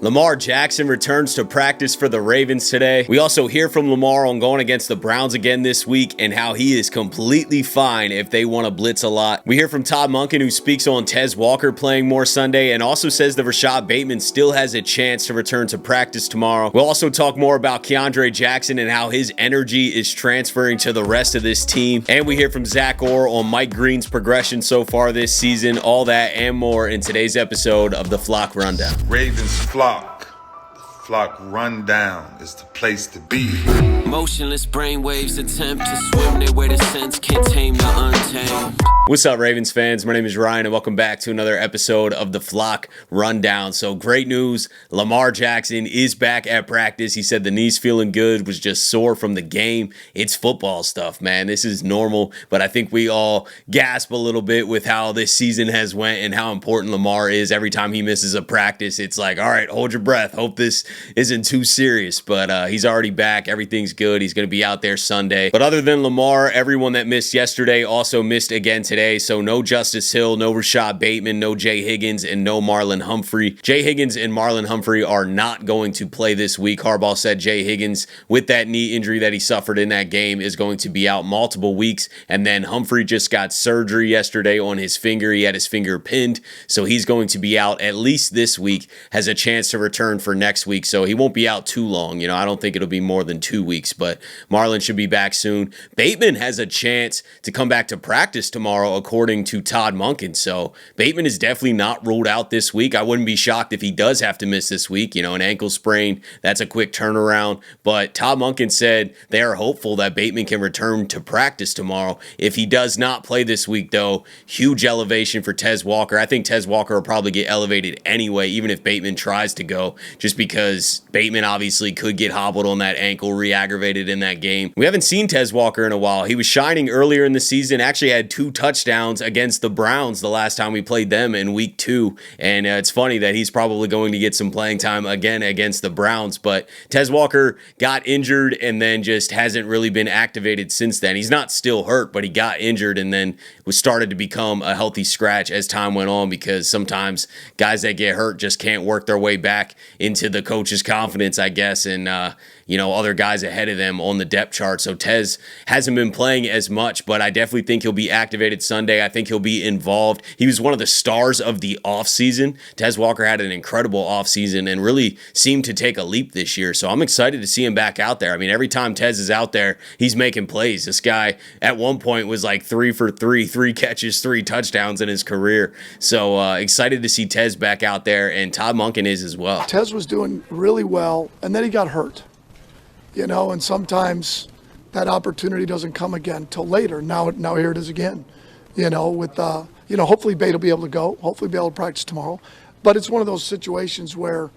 Lamar Jackson returns to practice for the Ravens today. We also hear from Lamar on going against the Browns again this week and how he is completely fine if they want to blitz a lot. We hear from Todd Monken, who speaks on Tez Walker playing more Sunday and also says that Rashad Bateman still has a chance to return to practice tomorrow. We'll also talk more about Keondre Jackson and how his energy is transferring to the rest of this team. And we hear from Zach Orr on Mike Green's progression so far this season. All that and more in today's episode of the Flock Rundown. Ravens Flock. Flock Rundown is the place to be. Motionless brainwaves attempt to swim their way to sense, can't tame the untamed. What's up, Ravens fans? My name is Ryan, and welcome back to another episode of the Flock Rundown. So great news, Lamar Jackson is back at practice. He said the knee's feeling good, was just sore from the game. It's football stuff, man. This is normal, but I think we all gasp a little bit with how this season has went and how important Lamar is. Every time he misses a practice, it's like, all right, hold your breath. Hope this isn't too serious, but he's already back. Everything's good. He's going to be out there Sunday. But other than Lamar, everyone that missed yesterday also missed again today. So no Justice Hill, no Rashad Bateman, no Jay Higgins, and no Marlon Humphrey. Jay Higgins and Marlon Humphrey are not going to play this week. Harbaugh said Jay Higgins, with that knee injury that he suffered in that game, is going to be out multiple weeks. And then Humphrey just got surgery yesterday on his finger. He had his finger pinned, so he's going to be out at least this week, has a chance to return for next week. So he won't be out too long. I don't think it'll be more than 2 weeks, but Marlon should be back soon. Bateman has a chance to come back to practice tomorrow, according to Todd Monken. So Bateman is definitely not ruled out this week. I wouldn't be shocked if he does have to miss this week. An ankle sprain, that's a quick turnaround. But Todd Monken said they are hopeful that Bateman can return to practice tomorrow. If he does not play this week, though, huge elevation for Tez Walker. I think Tez Walker will probably get elevated anyway, even if Bateman tries to go, just because Bateman obviously could get hobbled on that ankle, re-aggravated in that game. We haven't seen Tez Walker in a while. He was shining earlier in the season, actually had 2 touchdowns against the Browns the last time we played them in week 2. And it's funny that he's probably going to get some playing time again against the Browns. But Tez Walker got injured and then just hasn't really been activated since then. He's not still hurt, but he got injured and then was started to become a healthy scratch as time went on, because sometimes guys that get hurt just can't work their way back into the coach's confidence, I guess, and other guys ahead of them on the depth chart. So Tez hasn't been playing as much, but I definitely think he'll be activated Sunday. I think he'll be involved. He was one of the stars of the offseason. Tez Walker had an incredible offseason and really seemed to take a leap this year. So I'm excited to see him back out there. I mean, every time Tez is out there, he's making plays. This guy at one point was like 3 for 3, 3 catches, 3 touchdowns in his career. So excited to see Tez back out there, and Todd Monken is as well. Tez was doing really well, and then he got hurt. And sometimes that opportunity doesn't come again till later. Now here it is again. Hopefully Bate will be able to go. Hopefully be able to practice tomorrow. But it's one of those situations where,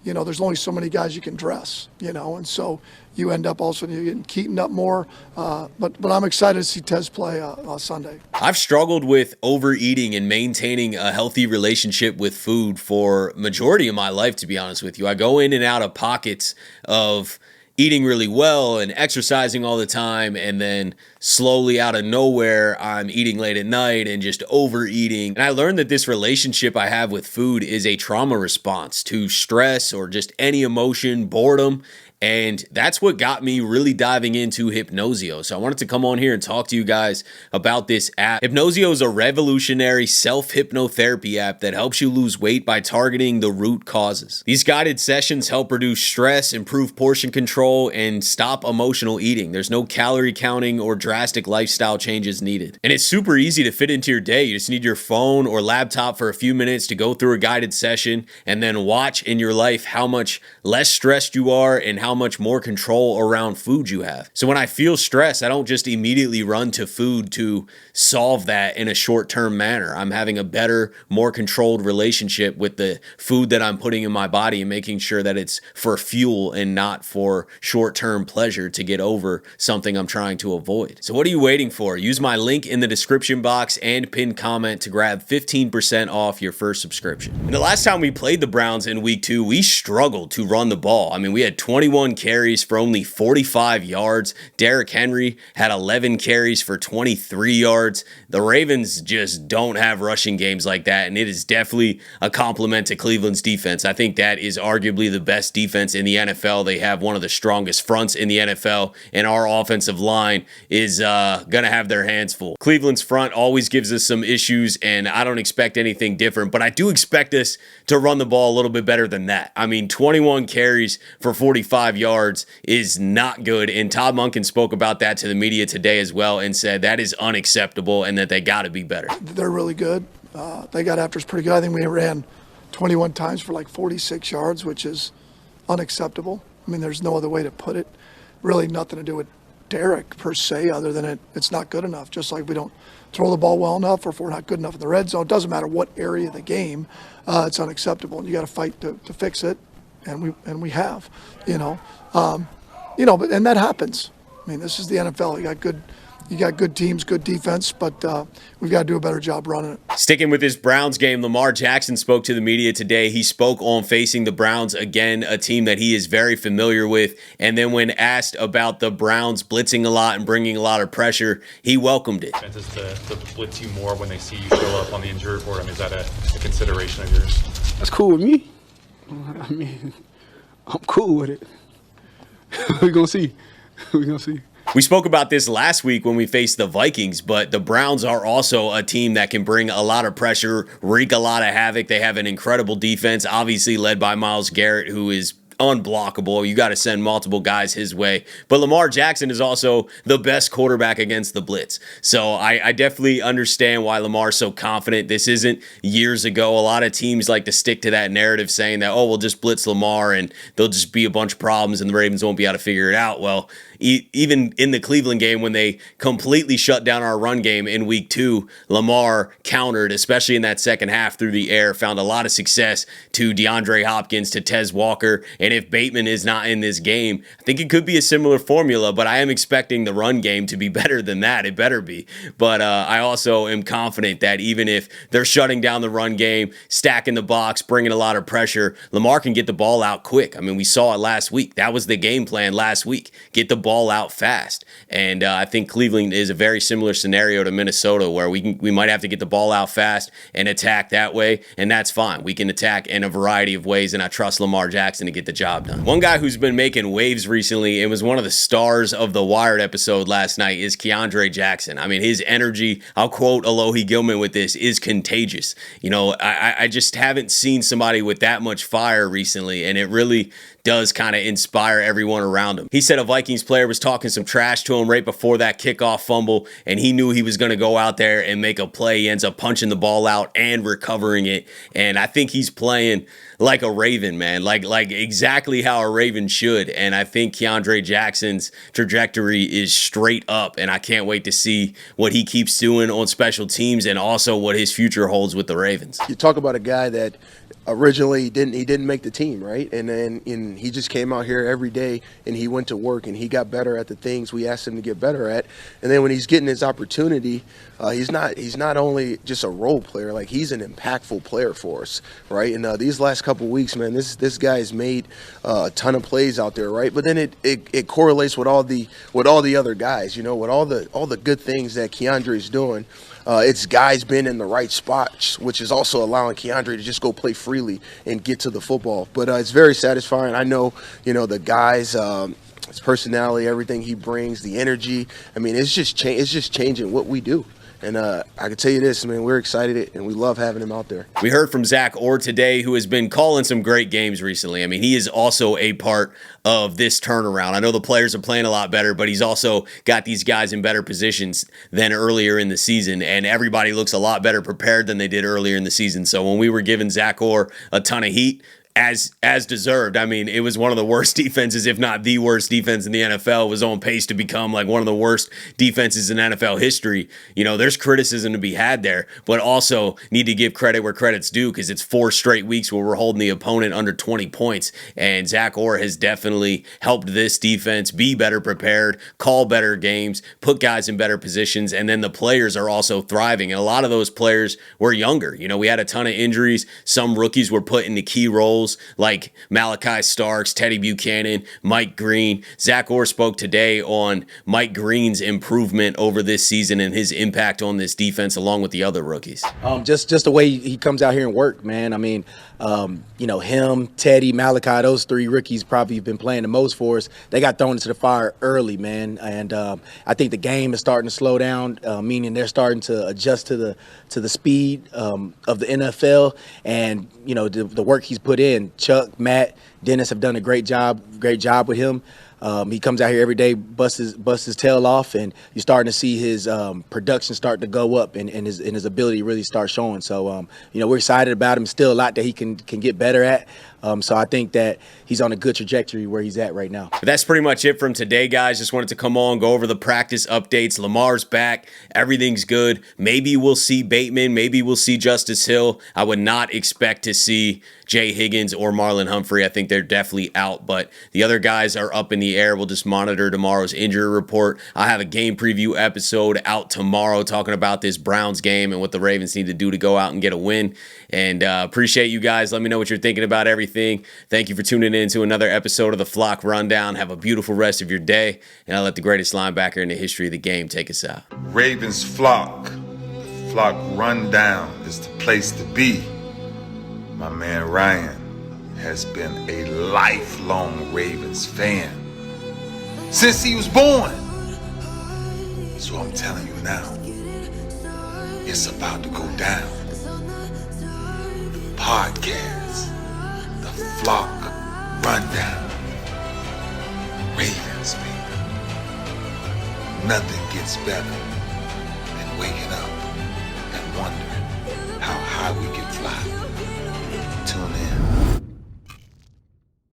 there's only so many guys you can dress, and so you end up also getting Keaton up more. But I'm excited to see Tez play Sunday. I've struggled with overeating and maintaining a healthy relationship with food for majority of my life, to be honest with you. I go in and out of pockets of eating really well and exercising all the time, and then slowly out of nowhere, I'm eating late at night and just overeating. And I learned that this relationship I have with food is a trauma response to stress or just any emotion, boredom. And that's what got me really diving into Hypnozio. So I wanted to come on here and talk to you guys about this app. Hypnozio is a revolutionary self-hypnotherapy app that helps you lose weight by targeting the root causes. These guided sessions help reduce stress, improve portion control, and stop emotional eating. There's no calorie counting or drastic lifestyle changes needed. And it's super easy to fit into your day. You just need your phone or laptop for a few minutes to go through a guided session and then watch in your life how much less stressed you are and how much more control around food you have. So when I feel stress, I don't just immediately run to food to solve that in a short-term manner. I'm having a better, more controlled relationship with the food that I'm putting in my body and making sure that it's for fuel and not for short-term pleasure to get over something I'm trying to avoid. So what are you waiting for? Use my link in the description box and pinned comment to grab 15% off your first subscription. And the last time we played the Browns in week 2, we struggled to run the ball. I mean, we had 21 21 carries for only 45 yards. Derrick Henry had 11 carries for 23 yards. The Ravens just don't have rushing games like that, and it is definitely a compliment to Cleveland's defense. I think that is arguably the best defense in the NFL. They have one of the strongest fronts in the NFL, and our offensive line is going to have their hands full. Cleveland's front always gives us some issues, and I don't expect anything different, but I do expect us to run the ball a little bit better than that. I mean, 21 carries for 45 yards is not good, and Todd Monken spoke about that to the media today as well and said that is unacceptable and that they got to be better. They're really good. They got after us pretty good. I think we ran 21 times for like 46 yards, which is unacceptable. I mean, there's no other way to put it. Really nothing to do with Derrick per se, other than it's not good enough. Just like we don't throw the ball well enough, or if we're not good enough in the red zone, it doesn't matter what area of the game, it's unacceptable, and you got to fight to fix it, and we have, but and that happens. I mean, this is the NFL. You got good teams, good defense, but we've got to do a better job running it. Sticking with this Browns game, Lamar Jackson spoke to the media today. He spoke on facing the Browns again, a team that he is very familiar with. And then when asked about the Browns blitzing a lot and bringing a lot of pressure, he welcomed it. Defenses to blitz you more when they see you show up on the injury report. I mean, is that a consideration of yours? That's cool with me. I mean, I'm cool with it. We're going to see. We're going to see. We spoke about this last week when we faced the Vikings, but the Browns are also a team that can bring a lot of pressure, wreak a lot of havoc. They have an incredible defense, obviously led by Myles Garrett, who is unblockable. You got to send multiple guys his way. But Lamar Jackson is also the best quarterback against the blitz. So I definitely understand why Lamar's so confident. This isn't years ago. A lot of teams like to stick to that narrative saying that, oh, we'll just blitz Lamar and there'll just be a bunch of problems and the Ravens won't be able to figure it out. Well, even in the Cleveland game, when they completely shut down our run game in week 2, Lamar countered, especially in that second half through the air, found a lot of success to DeAndre Hopkins, to Tez Walker. And if Bateman is not in this game, I think it could be a similar formula, but I am expecting the run game to be better than that. It better be. But I also am confident that even if they're shutting down the run game, stacking the box, bringing a lot of pressure, Lamar can get the ball out quick. I mean, we saw it last week. That was the game plan last week. Get the ball out fast. And I think Cleveland is a very similar scenario to Minnesota, where we might have to get the ball out fast and attack that way, and that's fine. We can attack in a variety of ways, and I trust Lamar Jackson to get the job done. One guy who's been making waves recently and was one of the stars of the Wired episode last night is Keondre Jackson. I mean, his energy, I'll quote Alohi Gilman with this, is contagious. I just haven't seen somebody with that much fire recently, and it really does kind of inspire everyone around him. He said a Vikings player was talking some trash to him right before that kickoff fumble, and he knew he was going to go out there and make a play. He ends up punching the ball out and recovering it, and I think he's playing like a Raven, man, like exactly how a Raven should. And I think Keondre Jackson's trajectory is straight up, and I can't wait to see what he keeps doing on special teams and also what his future holds with the Ravens. You talk about a guy that originally he didn't make the team, right? And then he just came out here every day and he went to work and he got better at the things we asked him to get better at. And then when he's getting his opportunity, he's not only just a role player, like he's an impactful player for us, right? And these last couple of weeks, man, this guy's made a ton of plays out there, right? But then it correlates with all the other guys, with all the good things that Keondre's doing. It's guys being in the right spots, which is also allowing Keondre to just go play freely and get to the football. But it's very satisfying. I know, the guys, his personality, everything he brings, the energy. I mean, it's just changing what we do. And I can tell you this, man, we're excited and we love having him out there. We heard from Zach Orr today, who has been calling some great games recently. I mean, he is also a part of this turnaround. I know the players are playing a lot better, but he's also got these guys in better positions than earlier in the season, and everybody looks a lot better prepared than they did earlier in the season. So when we were giving Zach Orr a ton of heat, as deserved. I mean, it was one of the worst defenses, if not the worst defense in the NFL. It was on pace to become like one of the worst defenses in NFL history. There's criticism to be had there, but also need to give credit where credit's due, because it's 4 straight weeks where we're holding the opponent under 20 points. And Zach Orr has definitely helped this defense be better prepared, call better games, put guys in better positions, and then the players are also thriving. And a lot of those players were younger. We had a ton of injuries. Some rookies were put into key roles tackles like Malachi Starks, Teddy Buchanan, Mike Green. Zach Orr spoke today on Mike Green's improvement over this season and his impact on this defense along with the other rookies. Just the way he comes out here and work, man. I mean, him, Teddy, Malachi, those three rookies probably have been playing the most for us. They got thrown into the fire early, man. And I think the game is starting to slow down, meaning they're starting to adjust to the speed of the NFL. And, the work he's put in. Chuck, Matt, Dennis have done a great job with him. He comes out here every day, busts his tail off, and you're starting to see his production start to go up and his ability really start showing. So, we're excited about him. Still a lot that he can get better at. So I think that he's on a good trajectory where he's at right now. But that's pretty much it from today, guys. Just wanted to come on, go over the practice updates. Lamar's back. Everything's good. Maybe we'll see Bateman. Maybe we'll see Justice Hill. I would not expect to see Jay Higgins or Marlon Humphrey. I think they're definitely out, but the other guys are up in the air. We'll just monitor tomorrow's injury report. I'll have a game preview episode out tomorrow talking about this Browns game and what the Ravens need to do to go out and get a win. And appreciate you guys. Let me know what you're thinking about everything. Thank you for tuning in to another episode of the Flock Rundown. Have a beautiful rest of your day, and I'll let the greatest linebacker in the history of the game take us out. Ravens Flock. The Flock Rundown is the place to be. My man Ryan has been a lifelong Ravens fan since he was born. So I'm telling you now, it's about to go down. The podcast, the Flock Rundown. Ravens, baby. Nothing gets better than waking up and wondering how high we can fly.